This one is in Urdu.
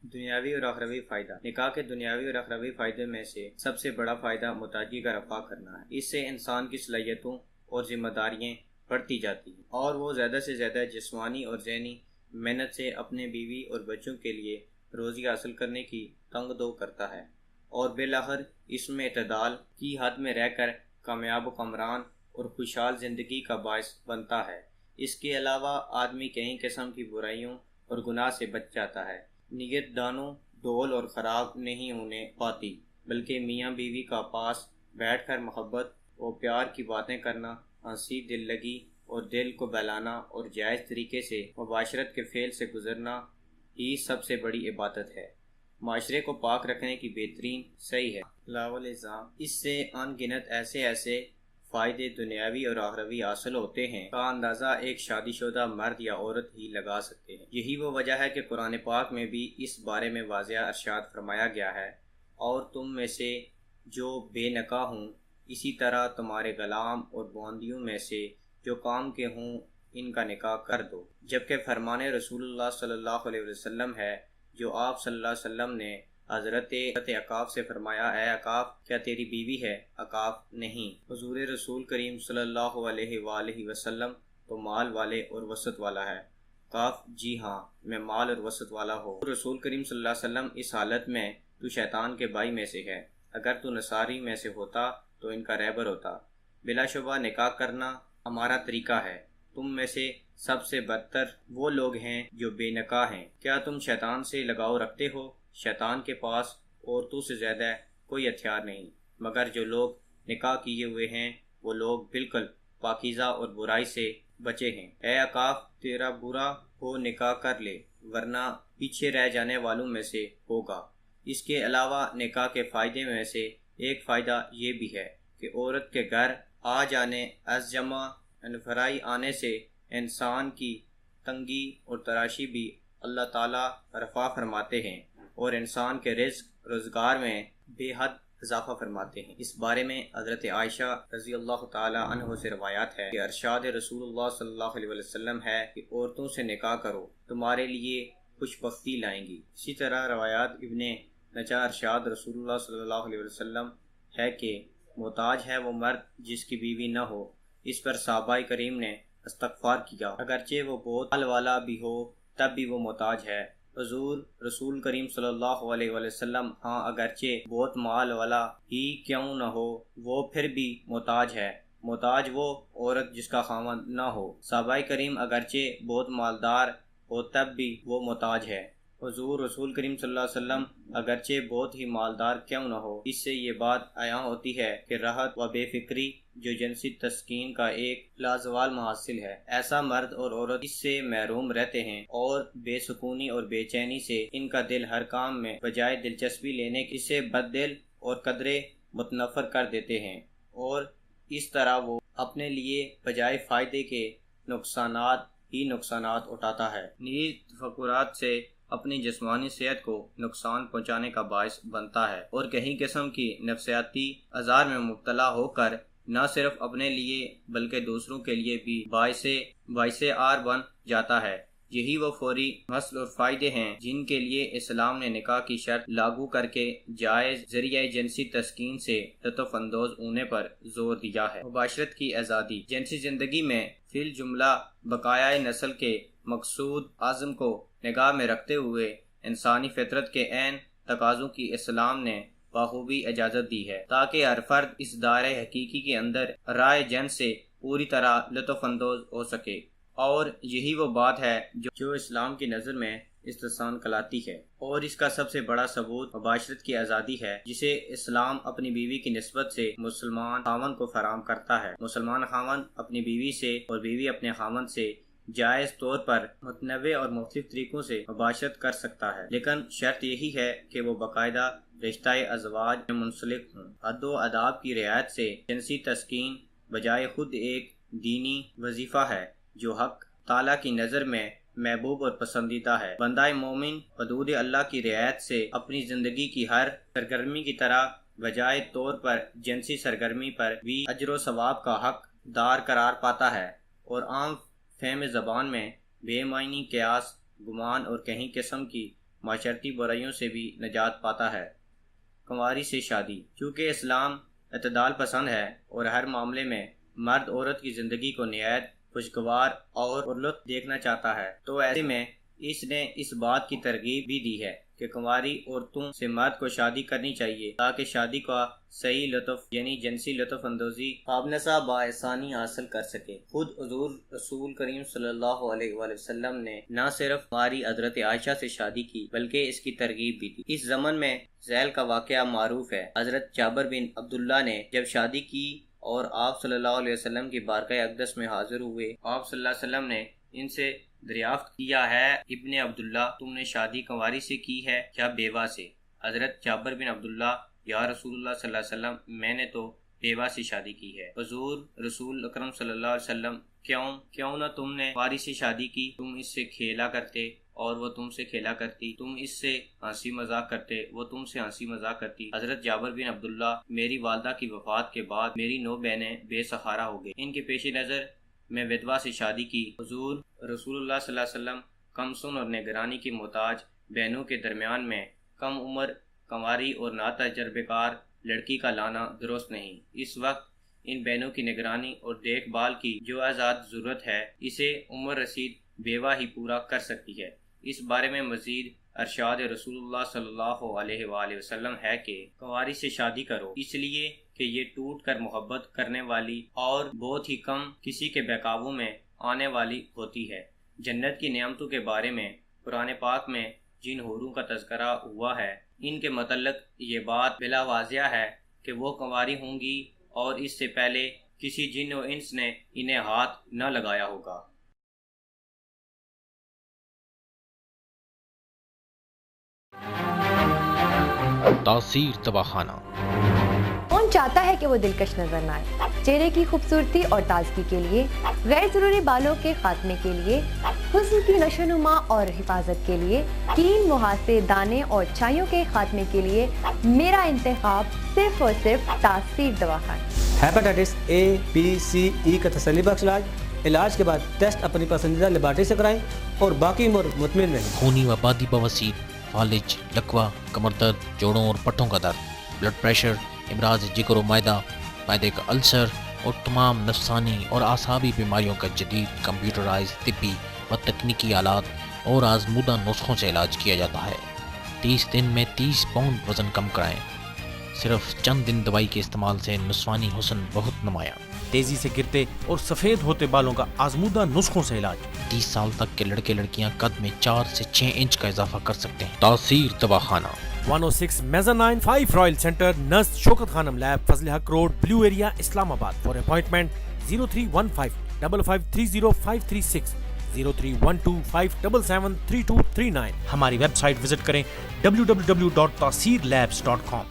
دنیاوی اور اخروی فائدہ۔ نکاح کے دنیاوی اور اخروی فائدے میں سے سب سے بڑا فائدہ محتاجی کا رفع کرنا ہے۔ اس سے انسان کی صلاحیتوں اور ذمہ داریاں بڑھتی جاتی ہیں اور وہ زیادہ سے زیادہ جسمانی اور ذہنی محنت سے اپنے بیوی اور بچوں کے لیے روزی حاصل کرنے کی تنگ دو کرتا ہے اور بالآخر اس میں اعتدال کی حد میں رہ کر کامیاب و کامران اور خوشحال زندگی کا باعث بنتا ہے۔ اس کے علاوہ آدمی کئی قسم کی برائیوں اور گناہ سے بچ جاتا ہے۔ نیت دانوں ڈول اور خراب نہیں ہونے پاتی، بلکہ میاں بیوی کا پاس بیٹھ کر محبت اور پیار کی باتیں کرنا، ہنسی دل لگی اور دل کو بہلانا اور جائز طریقے سے مباشرت کے فعل سے گزرنا ہی سب سے بڑی عبادت ہے۔ معاشرے کو پاک رکھنے کی بہترین صحیح ہے۔ لاولزام اس سے ان گنت ایسے فائدے دنیاوی اور اخروی حاصل ہوتے ہیں کا اندازہ ایک شادی شدہ مرد یا عورت ہی لگا سکتے ہیں۔ یہی وہ وجہ ہے کہ قرآن پاک میں بھی اس بارے میں واضح ارشاد فرمایا گیا ہے، اور تم میں سے جو بے نکاح ہوں اسی طرح تمہارے غلام اور بوندیوں میں سے جو کام کے ہوں ان کا نکاح کر دو۔ جبکہ فرمان رسول اللہ صلی اللہ علیہ وسلم ہے جو آپ صلی اللہ علیہ وسلم نے حضرت عقاف سے فرمایا، اے عقاف کیا تیری بیوی ہے؟ عقاف نہیں۔ حضور رسول کریم صلی اللہ علیہ وآلہ وسلم تو مال والے اور وسعت والا ہے۔ عقاف جی ہاں میں مال اور وسعت والا ہوں۔ رسول کریم صلی اللہ علیہ وسلم اس حالت میں تو شیطان کے بھائی میں سے ہے، اگر تو نصاری میں سے ہوتا تو ان کا رہبر ہوتا۔ بلا شبہ نکاح کرنا ہمارا طریقہ ہے۔ تم میں سے سب سے بدتر وہ لوگ ہیں جو بے نکاح ہیں۔ کیا تم شیطان سے لگاؤ رکھتے ہو؟ شیطان کے پاس عورتوں سے زیادہ کوئی ہتھیار نہیں، مگر جو لوگ نکاح کیے ہوئے ہیں وہ لوگ بالکل پاکیزہ اور برائی سے بچے ہیں۔ اے عقاف تیرا برا ہو نکاح کر لے، ورنہ پیچھے رہ جانے والوں میں سے ہوگا۔ اس کے علاوہ نکاح کے فائدے میں سے ایک فائدہ یہ بھی ہے کہ عورت کے گھر آ جانے از جمع انفرائی آنے سے انسان کی تنگی اور تراشی بھی اللہ تعالیٰ رفع فرماتے ہیں اور انسان کے رزق روزگار میں بے حد اضافہ فرماتے ہیں۔ اس بارے میں حضرت عائشہ رضی اللہ تعالی عنہ سے روایات ہے کہ ارشاد رسول اللہ صلی اللہ علیہ وسلم ہے کہ عورتوں سے نکاح کرو، تمہارے لیے خوش بختی لائیں گی۔ اسی طرح روایات ابن نجا ارشاد رسول اللہ صلی اللہ علیہ وسلم ہے کہ محتاج ہے وہ مرد جس کی بیوی نہ ہو۔ اس پر صحابہ کریم نے استغفار کیا، اگرچہ وہ بہت مال والا بھی ہو تب بھی وہ محتاج ہے۔ حضور رسول کریم صلی اللہ علیہ وسلم ہاں اگرچہ بہت مال والا ہی کیوں نہ ہو وہ پھر بھی محتاج ہے۔ محتاج وہ عورت جس کا خاوند نہ ہو۔ صحابہ کریم اگرچہ بہت مالدار ہو تب بھی وہ محتاج ہے۔ حضور رسول کریم صلی اللہ علیہ وسلم اگرچہ بہت ہی مالدار کیوں نہ ہو۔ اس سے یہ بات عیاں ہوتی ہے کہ راحت و بے فکری جو جنسی تسکین کا ایک لازوال محاصل ہے، ایسا مرد اور عورت اس سے محروم رہتے ہیں اور بے سکونی اور بے چینی سے ان کا دل ہر کام میں بجائے دلچسپی لینے کی سے بد دل اور قدرے متنفر کر دیتے ہیں، اور اس طرح وہ اپنے لیے بجائے فائدے کے نقصانات ہی نقصانات اٹھاتا ہے، نیز تفکرات سے اپنی جسمانی صحت کو نقصان پہنچانے کا باعث بنتا ہے اور کئی قسم کی نفسیاتی آزار میں مبتلا ہو کر نہ صرف اپنے لیے بلکہ دوسروں کے لیے بھی باعث آر بن جاتا ہے۔ یہی وہ فوری حاصل اور فائدے ہیں جن کے لیے اسلام نے نکاح کی شرط لاگو کر کے جائز ذریعہ جنسی تسکین سے لطف اندوز ہونے پر زور دیا ہے۔ مباشرت کی آزادی جنسی زندگی میں فی الجملہ بقائے نسل کے مقصود اعظم کو نگاہ میں رکھتے ہوئے انسانی فطرت کے عین تقاضوں کی اسلام نے بخوبی اجازت دی ہے تاکہ ہر فرد اس دائرہ حقیقی کے اندر رائے جن سے پوری طرح لطف اندوز ہو سکے، اور یہی وہ بات ہے جو اسلام کی نظر میں استحسان کہلاتی ہے، اور اس کا سب سے بڑا ثبوت مباشرت کی آزادی ہے جسے اسلام اپنی بیوی کی نسبت سے مسلمان خاوند کو فراہم کرتا ہے۔ مسلمان خاوند اپنی بیوی سے اور بیوی اپنے خاوند سے جائز طور پر متنوع اور مختلف طریقوں سے مباشرت کر سکتا ہے، لیکن شرط یہی ہے کہ وہ باقاعدہ رشتہ ازواج میں منسلک ہوں۔ حد و آداب کی رعایت سے جنسی تسکین بجائے خود ایک دینی وظیفہ ہے جو حق تعالیٰ کی نظر میں محبوب اور پسندیدہ ہے۔ بندہ مومن حدود اللہ کی رعایت سے اپنی زندگی کی ہر سرگرمی کی طرح بجائے طور پر جنسی سرگرمی پر بھی اجر و ثواب کا حق دار قرار پاتا ہے، اور عام فہم زبان میں بے معنی قیاس، گمان اور کئی قسم کی معاشرتی برائیوں سے بھی نجات پاتا ہے۔ کنواری سے شادی۔ چونکہ اسلام اعتدال پسند ہے اور ہر معاملے میں مرد عورت کی زندگی کو نہایت خوشگوار اور پرلطف دیکھنا چاہتا ہے، تو ایسے میں اس نے اس بات کی ترغیب بھی دی ہے کہ کنواری عورتوں سے مرد کو شادی کرنی چاہیے تاکہ شادی کا صحیح لطف یعنی جنسی لطف اندوزی خامنصہ بآسانی حاصل کر سکے۔ خود حضور رسول کریم صلی اللہ علیہ وآلہ وسلم نے نہ صرف ہماری حضرت عائشہ سے شادی کی بلکہ اس کی ترغیب بھی دی۔ اس زمن میں ذیل کا واقعہ معروف ہے۔ حضرت جابر بن عبداللہ نے جب شادی کی اور آپ صلی اللہ علیہ وسلم کی بارگاہ اقدس میں حاضر ہوئے، آپ صلی اللہ علیہ وسلم نے ان سے دریافت کیا ہے، ابن عبداللہ تم نے شادی کنواری سے کی ہے یا بیوہ سے؟ حضرت جابر بن عبداللہ، یا رسول اللہ صلی اللہ علیہ وسلم میں نے تو بیوہ سے شادی کی ہے۔ حضور رسول اکرم صلی اللہ علیہ وسلم کیوں نہ تم نے کنواری سے شادی کی؟ تم اس سے کھیلا کرتے اور وہ تم سے کھیلا کرتی، تم اس سے ہنسی مذاق کرتے وہ تم سے ہنسی مذاق کرتی۔ حضرت جابر بن عبداللہ، میری والدہ کی وفات کے بعد میری 9 بہنیں بے سہارا ہو گئی، ان کے پیش نظر میں ودوا سے شادی کی۔ حضور رسول اللہ صلی اللہ علیہ وسلم کم سن اور نگرانی کی محتاج بہنوں کے درمیان میں کم عمر کنواری اور ناتجربہ کار لڑکی کا لانا درست نہیں۔ اس وقت ان بہنوں کی نگرانی اور دیکھ بھال کی جو آزاد ضرورت ہے اسے عمر رسید بیوہ ہی پورا کر سکتی ہے۔ اس بارے میں مزید ارشاد رسول اللہ صلی اللہ علیہ وآلہ وسلم ہے کہ کنواری سے شادی کرو، اس لیے کہ یہ ٹوٹ کر محبت کرنے والی اور بہت ہی کم کسی کے بہکاووں میں آنے والی ہوتی ہے۔ جنت کی نعمتوں کے بارے میں قرآن پاک میں جن حوروں کا تذکرہ ہوا ہے ان کے متعلق یہ بات بلا واضح ہے کہ وہ کنواری ہوں گی اور اس سے پہلے کسی جن و انس نے انہیں ہاتھ نہ لگایا ہوگا۔ تاثیر دواخانہ۔ کون چاہتا ہے کہ وہ دلکش نظر نہ آئے؟ چہرے کی خوبصورتی اور تازگی کے لیے، غیر ضروری بالوں کے خاتمے کے لیے، حسن کی نشوونما اور حفاظت کے لیے، کین مہاسے، دانے اور چھائیوں کے خاتمے کے لیے میرا انتخاب صرف اور صرف تاثیر دواخانہ۔ ہیپاٹائٹس اے بی سی ای کا تسلی بخش علاج کے بعد ٹیسٹ اپنی پسندیدہ لیبارٹری سے کرائیں اور باقی عمر مطمئن رہیں۔ خونی و بادی بواسیر، فالج، لکوہ، کمر درد، جوڑوں اور پٹھوں کا درد، بلڈ پریشر، امراض جگر و معدہ، معدے کا السر اور تمام نفسانی اور اعصابی بیماریوں کا جدید کمپیوٹرائز طبی و تکنیکی آلات اور آزمودہ نسخوں سے علاج کیا جاتا ہے۔ 30 دن میں 30 پاؤنڈ وزن کم کرائیں۔ صرف چند دن دوائی کے استعمال سے نسوانی حسن بہت نمایاں۔ تیزی سے گرتے اور سفید ہوتے بالوں کا آزمودہ نسخوں سے علاج۔ 30 سال تک کے لڑکے لڑکیاں قد میں 4 سے 6 انچ کا اضافہ کر سکتے ہیں۔ تاثیر دواخانہ، 106 میزانائن 5 رائل سینٹر، نرس شوکت خانم لیب، فضل حق روڈ، بلیو ایریا، اسلام آباد۔ For appointment 0315 5530 536 0312 577 3239۔ ہماری ویب سائٹ وزٹ کریں www.tasirlabs.com۔